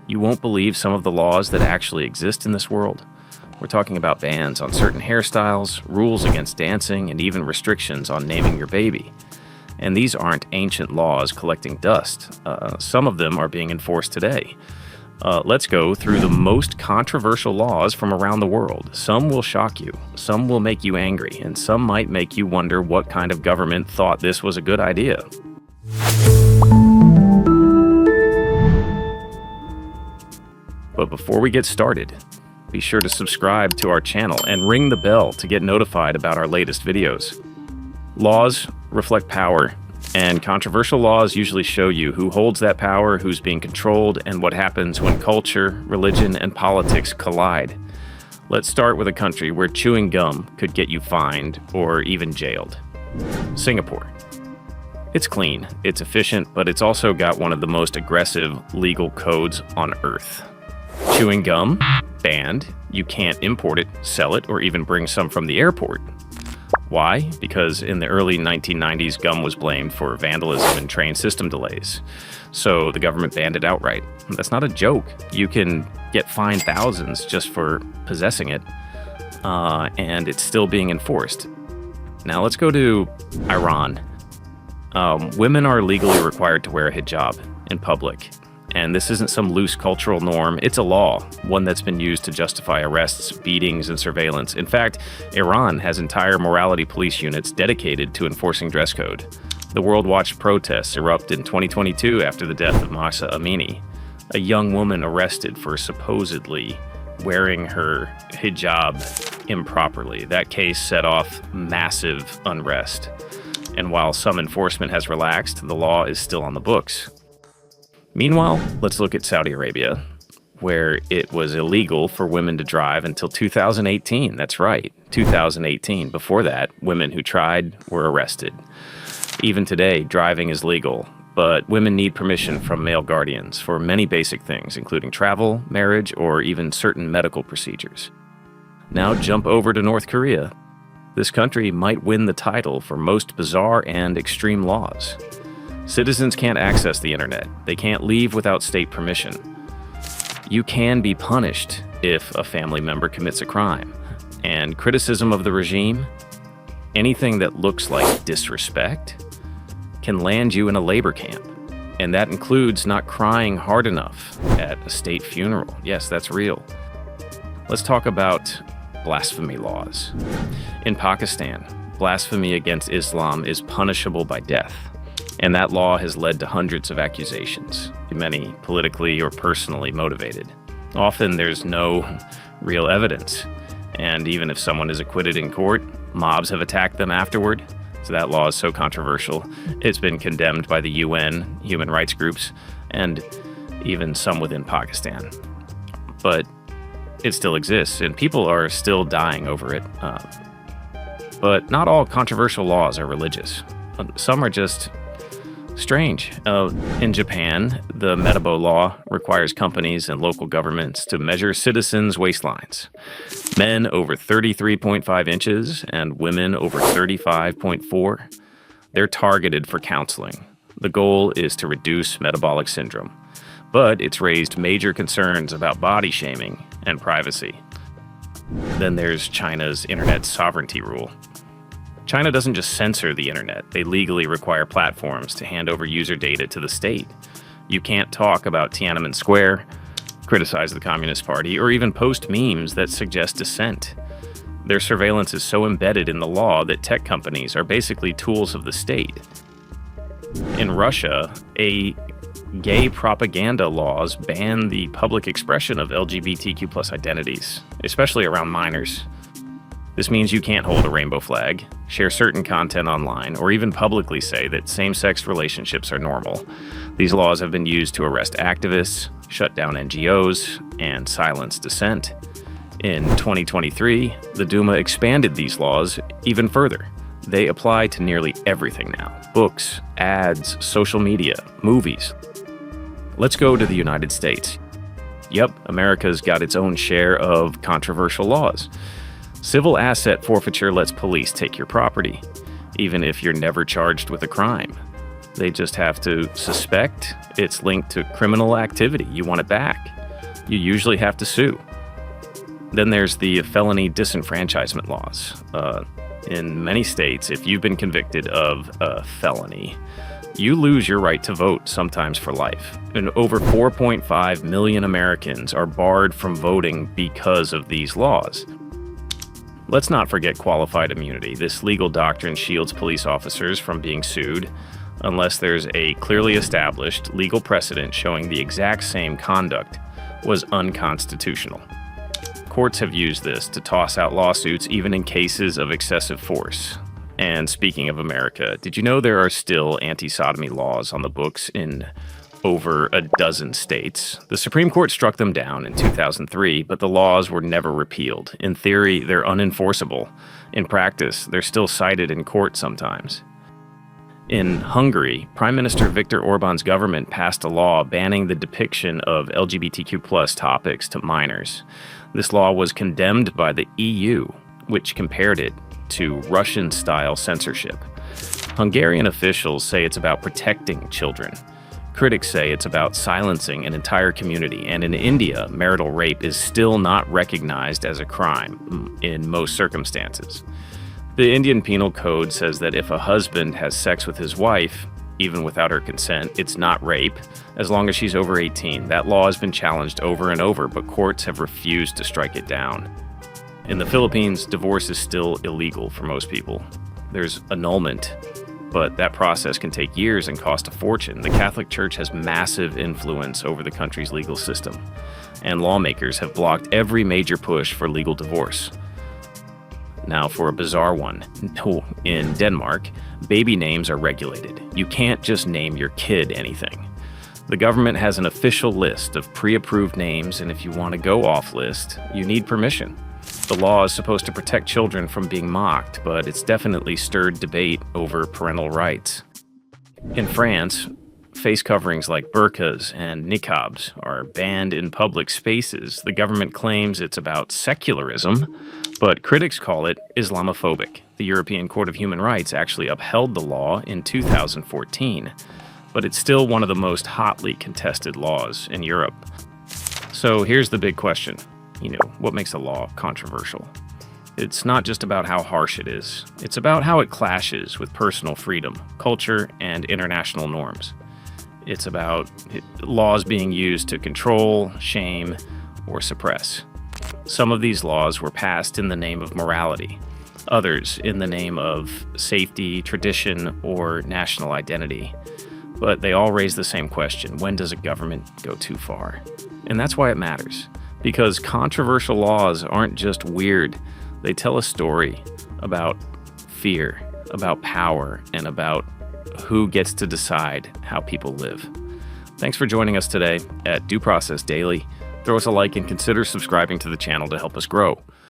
You won't believe some of the laws that actually exist in this world. We're talking about bans on certain hairstyles, rules against dancing, and even restrictions on naming your baby. And these aren't ancient laws collecting dust. Some of them are being enforced today. Let's go through the most controversial laws from around the world. Some will shock you, some will make you angry, and some might make you wonder what kind of government thought this was a good idea. But before we get started, be sure to subscribe to our channel and ring the bell to get notified about our latest videos. Laws reflect power, and controversial laws usually show you who holds that power, who's being controlled, and what happens when culture, religion, and politics collide. Let's start with a country where chewing gum could get you fined or even jailed. Singapore. It's clean, it's efficient, but it's also got one of the most aggressive legal codes on Earth. Chewing gum, banned. You can't import it, sell it, or even bring some from the airport. Why? Because in the early 1990s, gum was blamed for vandalism and train system delays. So the government banned it outright. That's not a joke. You can get fined thousands just for possessing it, and it's still being enforced. Now let's go to Iran. Women are legally required to wear a hijab in public. And this isn't some loose cultural norm, it's a law, one that's been used to justify arrests, beatings, and surveillance. In fact, Iran has entire morality police units dedicated to enforcing dress code. The world watched protests erupt in 2022 after the death of Mahsa Amini, a young woman arrested for supposedly wearing her hijab improperly. That case set off massive unrest. And while some enforcement has relaxed, the law is still on the books. Meanwhile, let's look at Saudi Arabia, where it was illegal for women to drive until 2018. That's right, 2018. Before that, women who tried were arrested. Even today, driving is legal, but women need permission from male guardians for many basic things, including travel, marriage, or even certain medical procedures. Now jump over to North Korea. This country might win the title for most bizarre and extreme laws. Citizens can't access the internet. They can't leave without state permission. You can be punished if a family member commits a crime. And criticism of the regime, anything that looks like disrespect, can land you in a labor camp. And that includes not crying hard enough at a state funeral. Yes, that's real. Let's talk about blasphemy laws. In Pakistan, blasphemy against Islam is punishable by death. And that law has led to hundreds of accusations, many politically or personally motivated. Often there's no real evidence, and even if someone is acquitted in court, mobs have attacked them afterward. So that law is so controversial, it's been condemned by the UN, human rights groups, and even some within Pakistan. But it still exists, and people are still dying over it. But not all controversial laws are religious. Some are just strange. In Japan, the Metabo law requires companies and local governments to measure citizens' waistlines. Men over 33.5 inches and women over 35.4, they're targeted for counseling. The goal is to reduce metabolic syndrome, but it's raised major concerns about body shaming and privacy. Then there's China's internet sovereignty rule. China doesn't just censor the internet, they legally require platforms to hand over user data to the state. You can't talk about Tiananmen Square, criticize the Communist Party, or even post memes that suggest dissent. Their surveillance is so embedded in the law that tech companies are basically tools of the state. In Russia, gay propaganda laws ban the public expression of LGBTQ+ identities, especially around minors. This means you can't hold a rainbow flag, share certain content online, or even publicly say that same-sex relationships are normal. These laws have been used to arrest activists, shut down NGOs, and silence dissent. In 2023, the Duma expanded these laws even further. They apply to nearly everything now: books, ads, social media, movies. Let's go to the United States. Yep, America's got its own share of controversial laws. Civil asset forfeiture lets police take your property, even if you're never charged with a crime. They just have to suspect it's linked to criminal activity. You want it back. you usually have to sue. Then there's the felony disenfranchisement laws. In many states, if you've been convicted of a felony, you lose your right to vote, sometimes for life. And over 4.5 million Americans are barred from voting because of these laws. Let's not forget qualified immunity. This legal doctrine shields police officers from being sued unless there's a clearly established legal precedent showing the exact same conduct was unconstitutional. Courts have used this to toss out lawsuits even in cases of excessive force. And speaking of America, did you know there are still anti-sodomy laws on the books in over a dozen states? The Supreme Court struck them down in 2003, but the laws were never repealed. In theory, they're unenforceable. In practice, they're still cited in court sometimes. In Hungary, Prime Minister Viktor Orban's government passed a law banning the depiction of LGBTQ+ topics to minors. This law was condemned by the EU, which compared it to Russian-style censorship. Hungarian officials say it's about protecting children. Critics say it's about silencing an entire community, and in India, marital rape is still not recognized as a crime in most circumstances. The Indian Penal Code says that if a husband has sex with his wife, even without her consent, it's not rape, as long as she's over 18. That law has been challenged over and over, but courts have refused to strike it down. In the Philippines, divorce is still illegal for most people. There's annulment, but that process can take years and cost a fortune. The Catholic Church has massive influence over the country's legal system, and lawmakers have blocked every major push for legal divorce. Now, for a bizarre one, in Denmark, baby names are regulated. You can't just name your kid anything. The government has an official list of pre-approved names, and if you want to go off list, you need permission. The law is supposed to protect children from being mocked, but it's definitely stirred debate over parental rights. In France, face coverings like burqas and niqabs are banned in public spaces. The government claims it's about secularism, but critics call it Islamophobic. The European Court of Human Rights actually upheld the law in 2014, but it's still one of the most hotly contested laws in Europe. So here's the big question. What makes a law controversial? It's not just about how harsh it is. It's about how it clashes with personal freedom, culture, and international norms. It's about laws being used to control, shame, or suppress. Some of these laws were passed in the name of morality, others in the name of safety, tradition, or national identity. But they all raise the same question: when does a government go too far? And that's why it matters, because controversial laws aren't just weird. They tell a story about fear, about power, and about who gets to decide how people live. Thanks for joining us today at Due Process Daily. Throw us a like and consider subscribing to the channel to help us grow.